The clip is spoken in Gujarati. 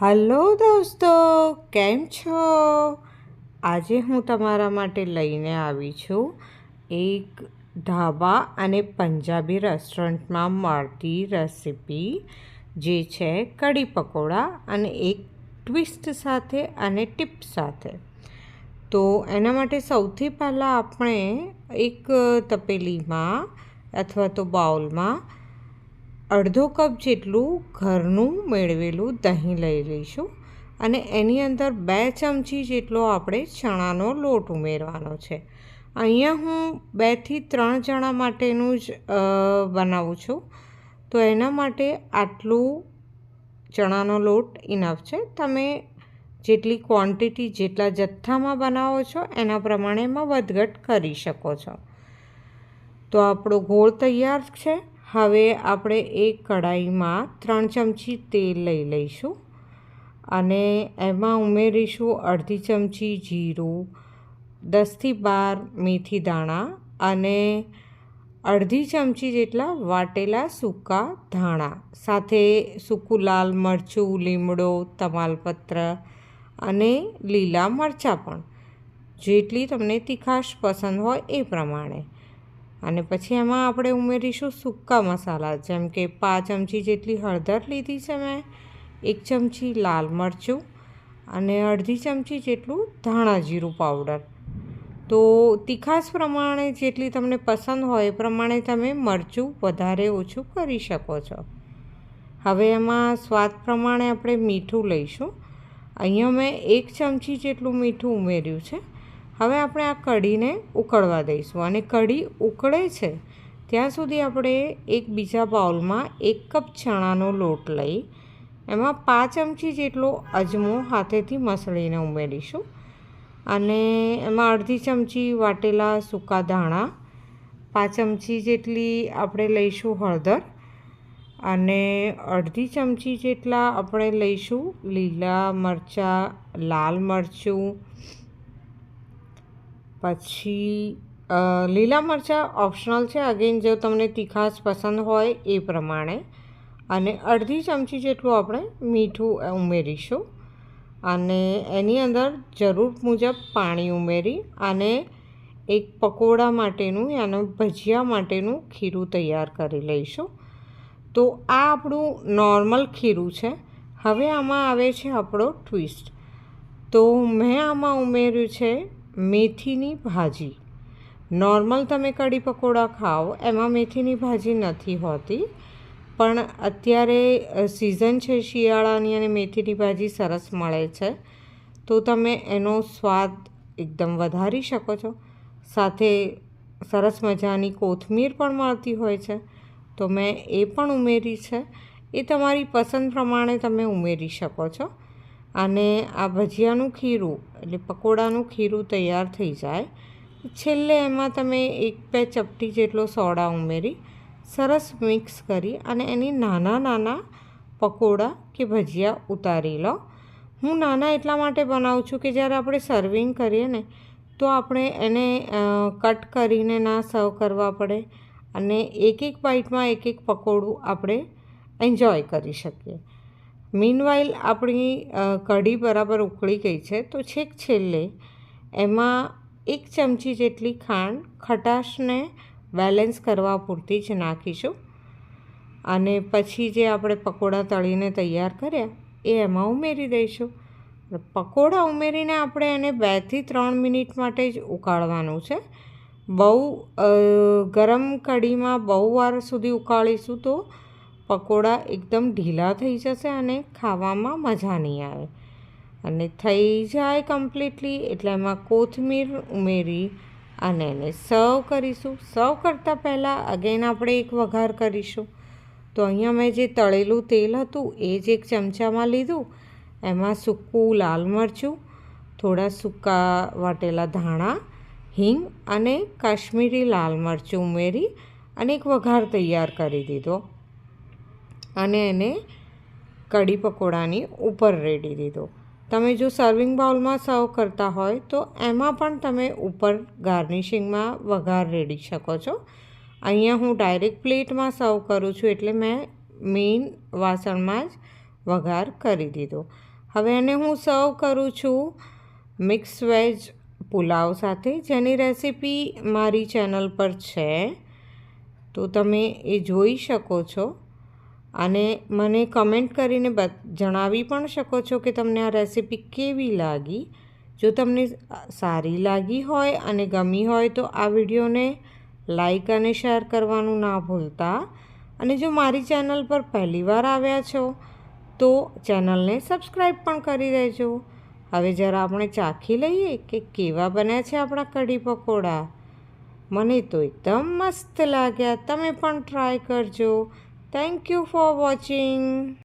હલો દોસ્તો, કેમ છો? આજે હું તમારા માટે લઈને આવી છું એક ઢાબા અને પંજાબી રેસ્ટોરન્ટમાં મળતી રેસિપી, જે છે કઢી પકોડા, અને એક ટ્વિસ્ટ સાથે અને ટિપ્સ સાથે. તો એના માટે સૌથી પહેલાં આપણે એક તપેલીમાં અથવા તો બાઉલમાં અડધો કપ જેટલું ઘરનું મેળવેલું દહીં લઈ લઈશું, અને એની અંદર 2 ચમચી જેટલો આપણે ચણાનો લોટ ઉમેરવાનો છે. અહીંયા હું 2 થી 3 જણા માટેનું જ બનાવું છું, તો એના માટે આટલું ચણાનો લોટ ઇનફ છે. તમે જેટલી ક્વોન્ટિટી, જેટલા જથ્થામાં બનાવો છો એના પ્રમાણે એમાં વધઘટ કરી શકો છો. તો આપણો ગોળ તૈયાર છે. હવે આપણે એક કઢાઈમાં 3 ચમચી તેલ લઈ લઈશું, અને એમાં ઉમેરીશું અડધી ચમચી જીરું, 10 થી 12 મેથી દાણા, અને અડધી ચમચી જેટલા વાટેલા સૂકા ધાણા, સાથે સૂકું લાલ મરચું, લીમડો, તમાલપત્ર અને લીલા મરચાં પણ, જેટલી તમને તીખાશ પસંદ હોય એ પ્રમાણે. અને પછી એમાં આપણે ઉમેરીશું સૂકા મસાલા, જેમ કે 5 ચમચી જેટલી હળદર લીધી છે મેં, 1 ચમચી લાલ મરચું, અને અડધી ચમચી જેટલું ધાણા જીરું પાવડર. તો તીખાશ પ્રમાણે જેટલી તમને પસંદ હોય એ પ્રમાણે તમે મરચું વધારે ઓછું કરી શકો છો. હવે એમાં સ્વાદ પ્રમાણે આપણે મીઠું લઈશું. અહીંયા મેં 1 ચમચી જેટલું મીઠું ઉમેર્યું છે. હવે આપણે આ કઢીને ઉકળવા દઈશું, અને કઢી ઉકળે છે ત્યાં સુધી આપણે એક બીજા બાઉલમાં 1 કપ ચણાનો લોટ લઈ એમાં 5 ચમચી જેટલો અજમો હાથેથી મસળીને ઉમેરીશું, અને એમાં અડધી ચમચી વાટેલા સૂકા ધાણા, 5 ચમચી જેટલી આપણે લઈશું હળદર, અને અડધી ચમચી જેટલા આપણે લઈશું લીલા મરચાં, લાલ મરચું. પછી લીલા મરચાં ઓપ્શનલ છે, અગેન જો તમને તીખાશ પસંદ હોય એ પ્રમાણે. અને અડધી ચમચી જેટલું આપણે મીઠું ઉમેરીશું, અને એની અંદર જરૂર મુજબ પાણી ઉમેરી અને એક પકોડા માટેનું યાને ભજીયા માટેનું ખીરું તૈયાર કરી લઈશું. તો આ આપણું નોર્મલ ખીરું છે. હવે આમાં આવે છે આપણો ટ્વિસ્ટ. તો મેં આમાં ઉમેર્યું છે મેથીની ભાજી. નોર્મલ તમે કઢી પકોડા ખાઓ એમાં મેથીની ભાજી નથી હોતી, પણ અત્યારે સિઝન છે શિયાળાની અને મેથીની ભાજી સરસ મળે છે, તો તમે એનો સ્વાદ એકદમ વધારી શકો છો. સાથે સરસ મજાની કોથમીર પણ મળતી હોય છે, તો મેં એ પણ ઉમેરી છે. એ તમારી પસંદ પ્રમાણે તમે ઉમેરી શકો છો. અને આ ભજીયાનું ખીરું એટલે પકોડાનું ખીરું તૈયાર થઈ જાય, છેલ્લે એમાં તમે 1-2 ચપટી જેટલો સોડા ઉમેરી સરસ મિક્સ કરી અને એની નાના નાના પકોડા કે ભજીયા ઉતારી લો. હું નાના એટલા માટે બનાવું છું કે જ્યારે આપણે સર્વિંગ કરીએ ને તો આપણે એને કટ કરીને ના સર્વ કરવા પડે, અને એક બાઈટમાં એક પકોડું આપણે એન્જોય કરી શકીએ. મીનવાઇલ આપણી કઢી બરાબર ઉકળી ગઈ છે, તો છેક છેલ્લે એમાં 1 ચમચી જેટલી ખાંડ ખટાશને બેલેન્સ કરવા પૂરતી જ નાખીશું, અને પછી જે આપણે પકોડા તળીને તૈયાર કર્યા એ એમાં ઉમેરી દઈશું. પકોડા ઉમેરીને આપણે એને 2 થી 3 મિનિટ માટે જ ઉકાળવાનું છે. બહુ ગરમ કઢીમાં બહુ વાર સુધી ઉકાળીશું તો પકોડા એકદમ ઢીલા થઈ જશે અને ખાવામાં મજા નહીં આવે. અને થઈ જાય કમ્પ્લીટલી એટલે એમાં કોથમીર ઉમેરી અને એને સર્વ કરીશું. સર્વ કરતાં પહેલાં અગેન આપણે એક વઘાર કરીશું. તો અહીંયા મેં જે તળેલું તેલ હતું એ જ 1 ચમચામાં લીધું, એમાં સૂકું લાલ મરચું, થોડા સૂકા વાટેલા ધાણા, હિંગ અને કાશ્મીરી લાલ મરચું ઉમેરી અને એક વઘાર તૈયાર કરી દીધો, અને એને કઢી પકોડાની ઉપર રેડી દીધો. તમે જો સર્વિંગ બાઉલમાં સર્વ કરતા હોય તો એમાં પણ તમે ઉપર ગાર્નિશિંગમાં વઘાર રેડી શકો છો. અહીંયા હું ડાયરેક્ટ પ્લેટમાં સર્વ કરું છું, એટલે મેં મેઇન વાસણમાં જ વઘાર કરી દીધો. હવે એને હું સર્વ કરું છું મિક્સ વેજ પુલાવ સાથે, જેની રેસીપી મારી ચેનલ પર છે, તો તમે એ જોઈ શકો છો અને મને કમેન્ટ કરીને જણાવી પણ શકો છો કે તમને આ રેસીપી કેવી લાગી. જો તમને સારી લાગી હોય અને ગમી હોય તો આ વિડીયોને લાઈક અને શેર કરવાનું ના ભૂલતા. અને જો મારી ચેનલ પર પહેલીવાર આવ્યા છો તો ચેનલને સબસ્ક્રાઈબ પણ કરી દેજો. હવે જરા આપણે ચાખી લઈએ કે કેવા બન્યા છે આપણા કઢી પકોડા. મને તો એકદમ મસ્ત લાગ્યા. તમે પણ ટ્રાય કરજો. Thank you for watching.